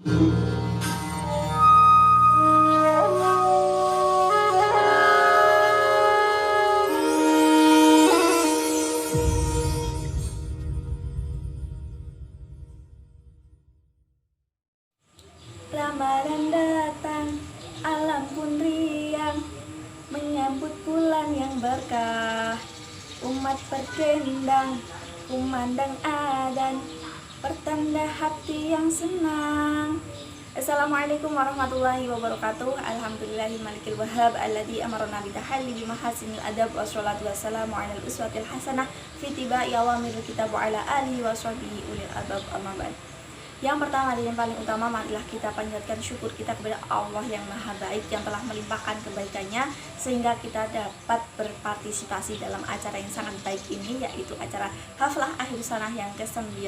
Ramadan datang, alam pun riang, menyambut bulan yang berkah. Umat berkendang, kumandang adzan, pertanda hati yang senang. Assalamualaikum warahmatullahi wabarakatuh. Alhamdulillahi malikil wahhab alladzi amarna bitahalli bimahasinil adab wassalatu wassalamu alal uswatil hasanah fi tibai awamil kitab wa ala alihi washabihi ulil albab amma ba'd. Yang pertama dan yang paling utama, marilah kita panjatkan syukur kita kepada Allah yang Maha Baik yang telah melimpahkan kebaikannya sehingga kita dapat berpartisipasi dalam acara yang sangat baik ini, yaitu acara Haflah Akhir Sanah yang ke-9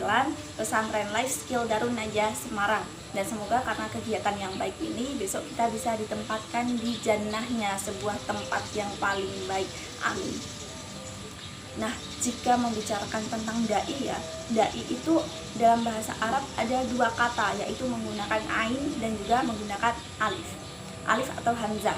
Pesantren Life Skill Darun Najah Semarang. Dan semoga karena kegiatan yang baik ini besok kita bisa ditempatkan di jannahnya, sebuah tempat yang paling baik. Amin. Nah, jika membicarakan tentang da'i ya, da'i itu dalam bahasa Arab ada dua kata, yaitu menggunakan ain dan juga menggunakan alif. Alif atau hamzah.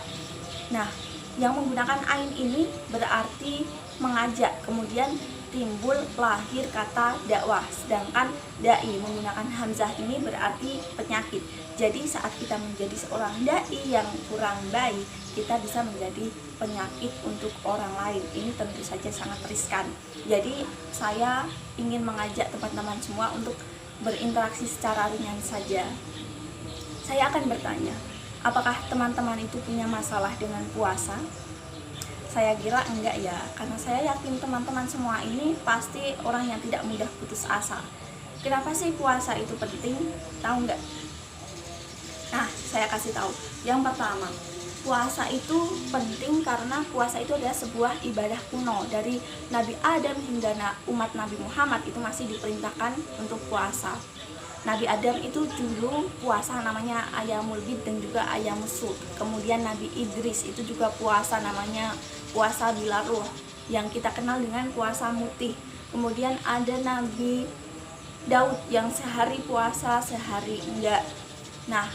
Nah, yang menggunakan ain ini berarti mengajak, kemudian timbul lahir kata dakwah. Sedangkan da'i menggunakan hamzah ini berarti penyakit. Jadi saat kita menjadi seorang da'i yang kurang baik, kita bisa menjadi penyakit untuk orang lain. Ini tentu saja sangat riskan. Jadi saya ingin mengajak teman-teman semua untuk berinteraksi secara ringan saja. Saya akan bertanya, apakah teman-teman itu punya masalah dengan puasa? Saya kira enggak ya, karena saya yakin teman-teman semua ini pasti orang yang tidak mudah putus asa. Kenapa sih puasa itu penting? Tahu enggak? Nah, saya kasih tahu. Yang pertama, puasa itu penting karena puasa itu adalah sebuah ibadah kuno. Dari Nabi Adam hingga umat Nabi Muhammad itu masih diperintahkan untuk puasa. Nabi Adam itu dulu puasa namanya Ayamul Bid dan juga Ayamus Sud. Kemudian Nabi Idris itu juga puasa namanya puasa bila ruh, yang kita kenal dengan puasa mutih. Kemudian ada Nabi Daud yang sehari puasa, sehari enggak. Nah,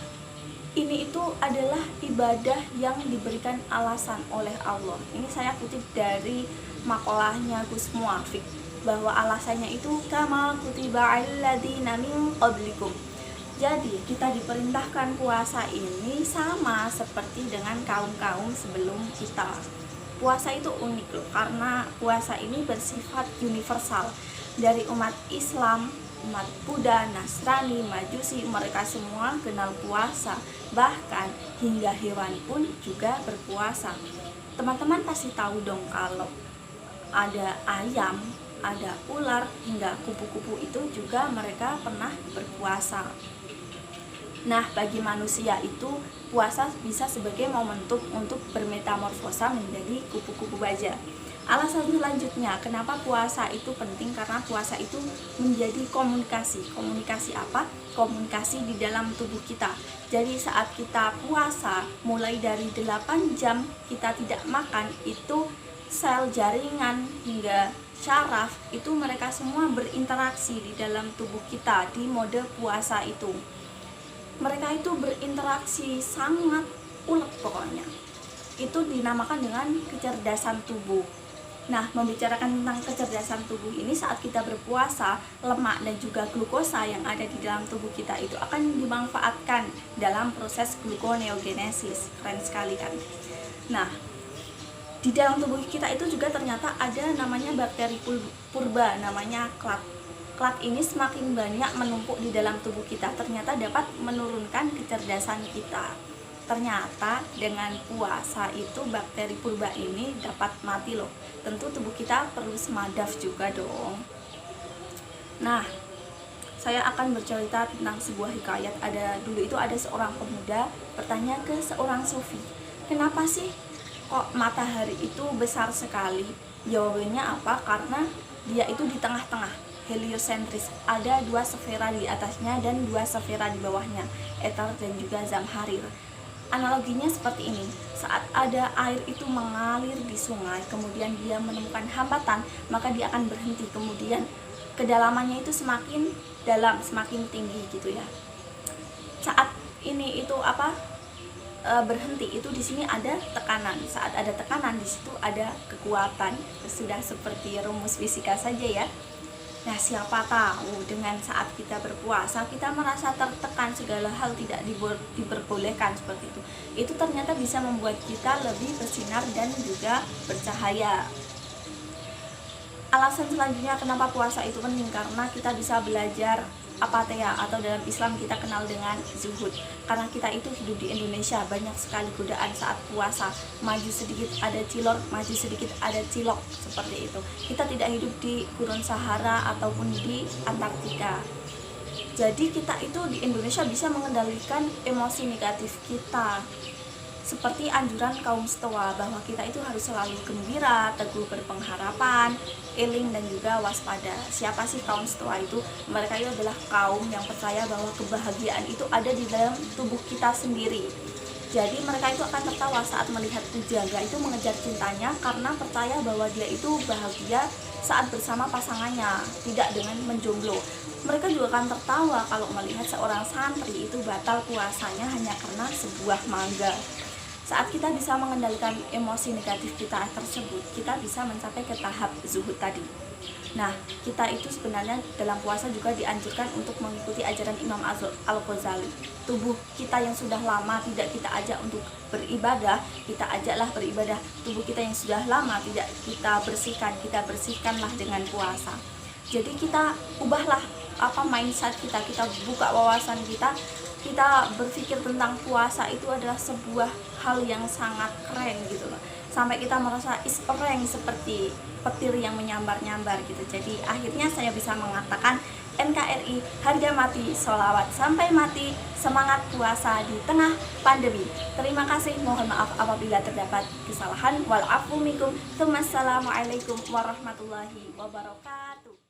ini itu adalah ibadah yang diberikan alasan oleh Allah. Ini saya kutip dari makalahnya Gus Muafiq, bahwa alasannya itu kama kutiba alladzina min qablikum. Jadi kita diperintahkan puasa ini sama seperti dengan kaum-kaum sebelum kita. Puasa itu unik loh, karena puasa ini bersifat universal. Dari umat Islam, umat Buddha, Nasrani, Majusi, mereka semua kenal puasa. Bahkan hingga hewan pun juga berpuasa. Teman-teman pasti tahu dong kalau ada ayam, ada ular, hingga kupu-kupu itu juga mereka pernah berpuasa. Nah, bagi manusia itu puasa bisa sebagai momentum untuk bermetamorfosa menjadi kupu-kupu baja. Alasan selanjutnya kenapa puasa itu penting, karena puasa itu menjadi komunikasi. Komunikasi apa? Komunikasi di dalam tubuh kita. Jadi saat kita puasa, mulai dari 8 jam kita tidak makan, itu sel jaringan hingga syaraf itu mereka semua berinteraksi di dalam tubuh kita di mode puasa itu. Mereka itu berinteraksi sangat ulet pokoknya. Itu dinamakan dengan kecerdasan tubuh. Nah, membicarakan tentang kecerdasan tubuh ini, saat kita berpuasa, lemak dan juga glukosa yang ada di dalam tubuh kita itu akan dimanfaatkan dalam proses gluconeogenesis. Keren sekali kan? Nah, di dalam tubuh kita itu juga ternyata ada namanya bakteri purba, namanya klat. Klat ini semakin banyak menumpuk di dalam tubuh kita, ternyata dapat menurunkan kecerdasan kita. Ternyata dengan puasa itu bakteri purba ini dapat mati loh. Tentu tubuh kita perlu semadaf juga dong. Nah, saya akan bercerita tentang sebuah hikayat. Dulu itu ada seorang pemuda bertanya ke seorang sufi, kenapa sih kok matahari itu besar sekali? Jawabannya apa? Karena dia itu di tengah-tengah, heliosentris. Ada 2 sfera di atasnya dan 2 sfera di bawahnya, eter dan juga zamharir. Analoginya seperti ini, saat ada air itu mengalir di sungai, kemudian dia menemukan hambatan, maka dia akan berhenti, kemudian kedalamannya itu semakin dalam, semakin tinggi gitu ya. Saat ini itu berhenti, itu di sini ada tekanan. Saat ada tekanan, di situ ada kekuatan. Sudah seperti rumus fisika saja ya. Nah, siapa tahu dengan saat kita berpuasa kita merasa tertekan, segala hal tidak diperbolehkan seperti itu. Itu ternyata bisa membuat kita lebih bersinar dan juga bercahaya. Alasan selanjutnya kenapa puasa itu penting, karena kita bisa belajar apatheia, atau dalam Islam kita kenal dengan zuhud. Karena kita itu hidup di Indonesia, banyak sekali godaan saat puasa. Maju sedikit ada cilor, maju sedikit ada cilok, seperti itu. Kita tidak hidup di gurun Sahara ataupun di Antartika. Jadi kita itu di Indonesia bisa mengendalikan emosi negatif kita. Seperti anjuran kaum Stoa bahwa kita itu harus selalu gembira, teguh berpengharapan, eling dan juga waspada. Siapa sih kaum Stoa itu? Mereka itu adalah kaum yang percaya bahwa kebahagiaan itu ada di dalam tubuh kita sendiri. Jadi mereka itu akan tertawa saat melihat pujangga itu mengejar cintanya karena percaya bahwa dia itu bahagia saat bersama pasangannya, tidak dengan menjomblo. Mereka juga akan tertawa kalau melihat seorang santri itu batal puasanya hanya karena sebuah mangga. Saat kita bisa mengendalikan emosi negatif kita tersebut, kita bisa mencapai ke tahap zuhud tadi. Nah, kita itu sebenarnya dalam puasa juga dianjurkan untuk mengikuti ajaran Imam Al-Ghazali. Tubuh kita yang sudah lama tidak kita ajak untuk beribadah, kita ajaklah beribadah. Tubuh kita yang sudah lama tidak kita bersihkanlah dengan puasa. Jadi kita ubahlah mindset kita buka wawasan kita berpikir tentang puasa itu adalah sebuah hal yang sangat keren gitu loh. Sampai kita merasa keren seperti petir yang menyambar-nyambar gitu. Jadi akhirnya saya bisa mengatakan NKRI harga mati, sholawat sampai mati, semangat puasa di tengah pandemi. Terima kasih, mohon maaf apabila terdapat kesalahan. Wal afu minkum. Wassalamualaikum warahmatullahi wabarakatuh.